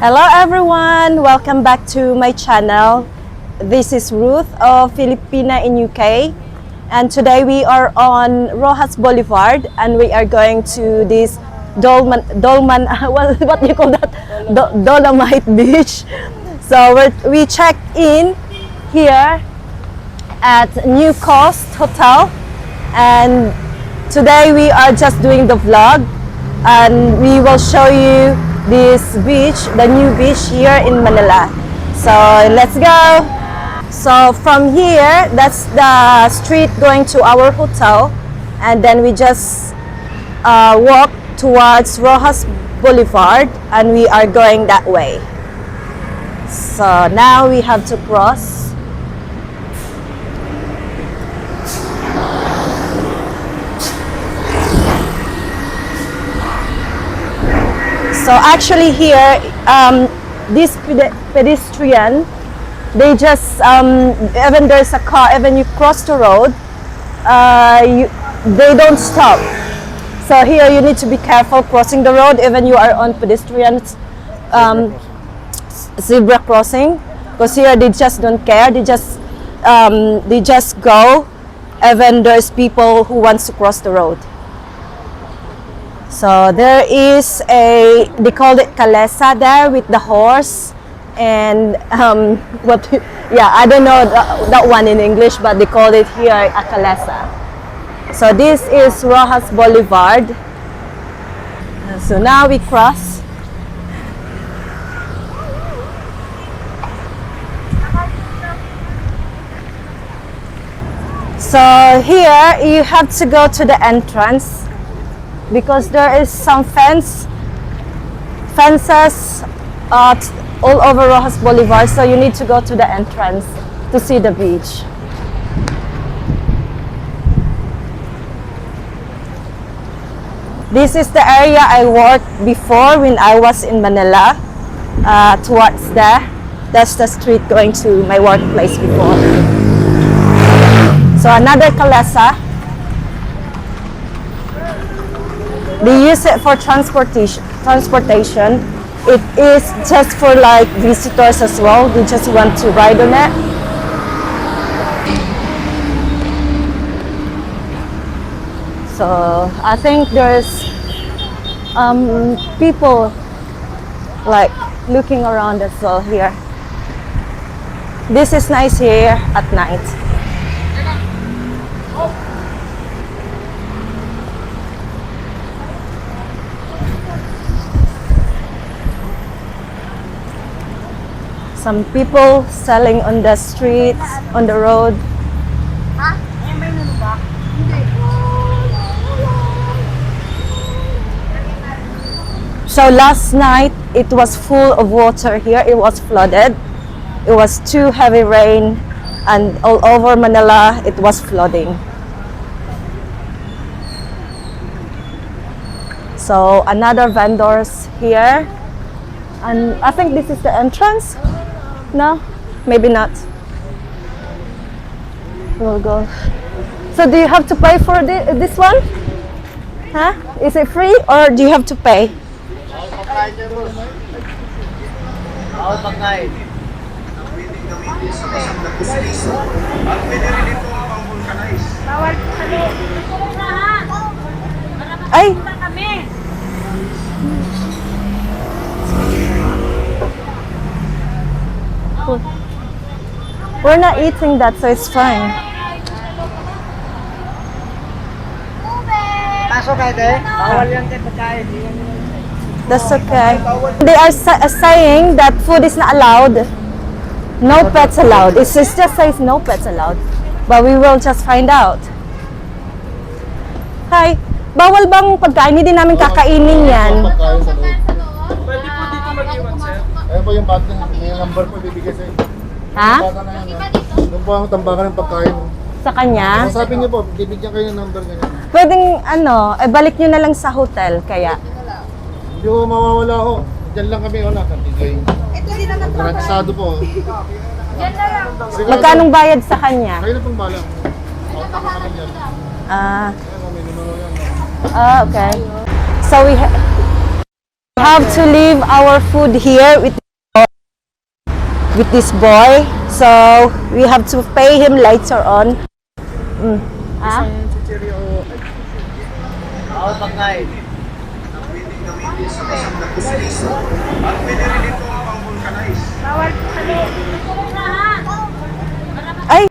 Hello everyone! Welcome back to my channel. This is Ruth of Filipina in UK, and today we are on Rojas Boulevard and we are going to this what do you call that? Dolomite Beach. So we checked in here at New Coast Hotel, and today we are just doing the vlog and we will show you this beach, the new beach here in Manila. So let's go. So from here, that's the street going to our hotel, and then we just walk towards Rojas Boulevard and we are going that way. So now we have to cross. So actually here, this pedestrian, they just, even there's a car, even you cross the road, they don't stop. So here you need to be careful crossing the road, even you are on pedestrians, zebra crossing, because here they just don't care. They just go, even there's people who wants to cross the road. So there is they called it kalesa there with the horse, and I don't know that one in English, but they call it here a kalesa. So this is Rojas Boulevard. So now we cross. So here you have to go to the entrance, because there is some fences all over Rojas Boulevard, so you need to go to the entrance to see the beach. This is the area I worked before when I was in Manila, towards there. That's the street going to my workplace before. So another kalesa. They use it for transportation. It is just for like visitors as well. They just want to ride on it. So I think there's people like looking around as well here. This is nice here at night. Some people selling on the streets, on the road. So last night it was full of water here. It was flooded. It was too heavy rain, and all over Manila it was flooding. So another vendors here, and I think this is the entrance. No, maybe not. We'll go. So do you have to pay for this one? Huh? Is it free or do you have to pay? Ay! We're not eating that, so it's fine. That's okay. They are saying that food is not allowed. No pets allowed. It just says no pets allowed. But we will just find out. Hi. Bawal bang pagkain? Hindi namin kakainin yan. Pwede po dito mag-iwan, sir. Ayun po yung bag yung number po bibigay sa'yo. Ha? Doon po ang tambakan ng pagkain. Sa kanya? Sabi niyo po, bibigyan kayo ng number ganyan. Pwedeng balik nyo na lang sa hotel, kaya? Hindi ko mawawala ho. Diyan lang kami, wala kang bigay. Ito din naman po. Gratisado po. Diyan na lang. Magkanong bayad sa kanya? Kayo na pong balang. Okay. So we have to leave our food here with this boy, so we have to pay him later on. Ah? Ay!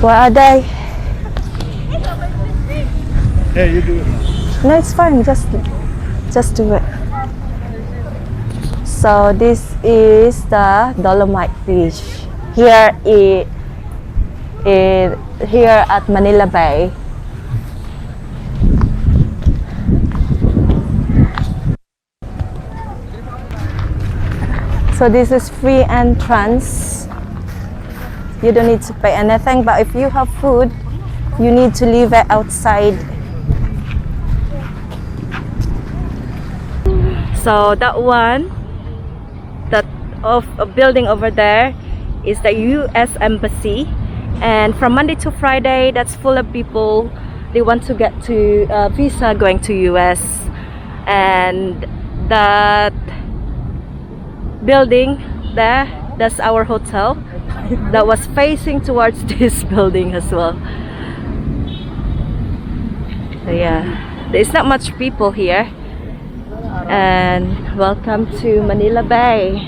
Where are they? Hey, you do it. No, it's fine. Just do it. So this is the Dolomite Beach here here at Manila Bay. So this is free entrance. You don't need to pay anything, but if you have food, you need to leave it outside. So that one, that of a building over there is the US Embassy, and from Monday to Friday that's full of people. They want to get to visa going to US, and that building there, that's our hotel that was facing towards this building as well. So yeah, there's not much people here. And welcome to Manila Bay.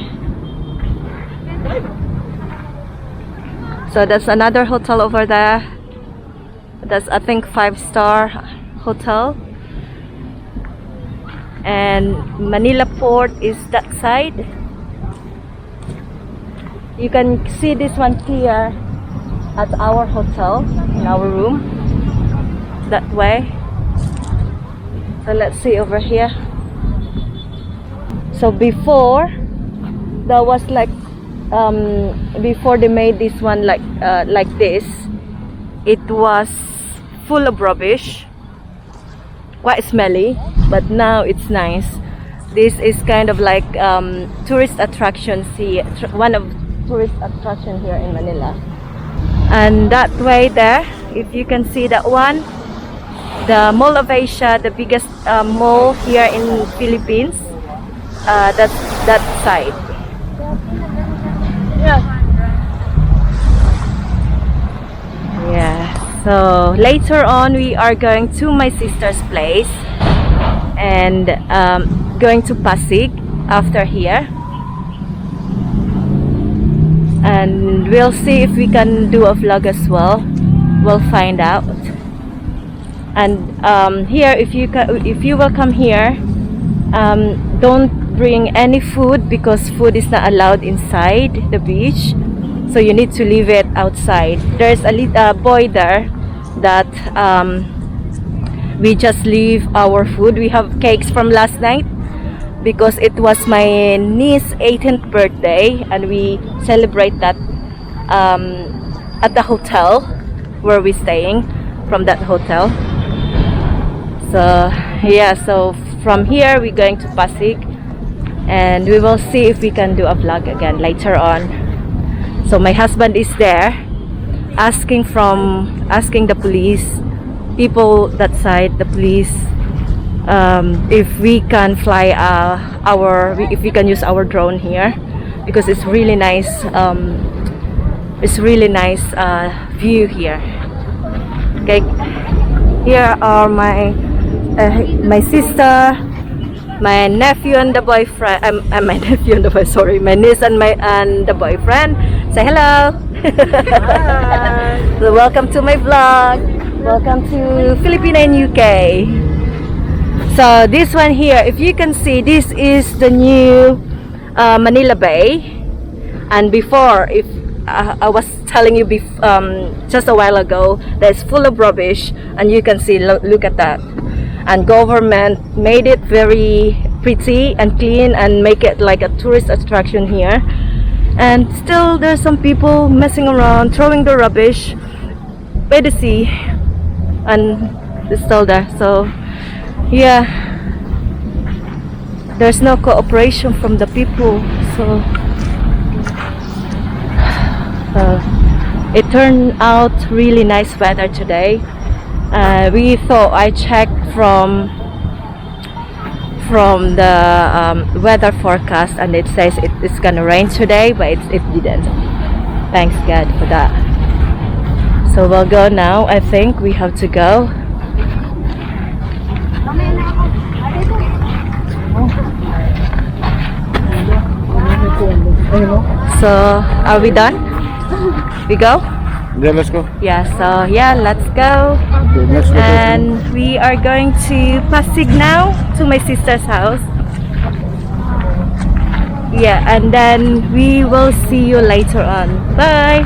So that's another hotel over there. That's, I think, 5-star hotel. And Manila Port is that side. You can see this one clear at our hotel, in our room, that way. So let's see over here. So before, there was like before they made this one like this, it was full of rubbish, quite smelly, but now it's nice. This is kind of like tourist attractions here, one of tourist attraction here in Manila. And that way there, if you can see that one, the Mall of Asia, the biggest mall here in Philippines, that's that side. Yeah, so later on we are going to my sister's place and going to Pasig after here. And we'll see if we can do a vlog as well. We'll find out. And here, if you will come here, don't bring any food because food is not allowed inside the beach. So you need to leave it outside. There's a boy there that we just leave our food. We have cakes from last night, because it was my niece's 18th birthday and we celebrate that at the hotel where we're staying, from that hotel. So yeah, so from here we're going to Pasig and we will see if we can do a vlog again later on. So my husband is there asking the police people that side, the police, if we can fly if we can use our drone here, because it's really nice. It's really nice view here. Okay, here are my sister, my nephew and the boyfriend. My nephew and the boy. Sorry, my niece and the boyfriend. Say hello. Hi. So welcome to my vlog. Welcome to Filipina in UK. So this one here, if you can see, this is the new Manila Bay. And before, if I was telling you just a while ago, that's full of rubbish, and you can see, look at that. And government made it very pretty and clean and make it like a tourist attraction here. And still there's some people messing around, throwing the rubbish by the sea, and it's still there. So yeah, there's no cooperation from the people. So it turned out really nice weather today. We thought, I checked from the weather forecast, and it says it's gonna rain today, but it didn't. Thanks God for that. So we'll go now. I think we have to go. So are we done? We go? Yeah, let's go. Yeah, so yeah, let's go. Okay, next location. And we are going to Pasig now, to my sister's house. Yeah, and then we will see you later on. Bye!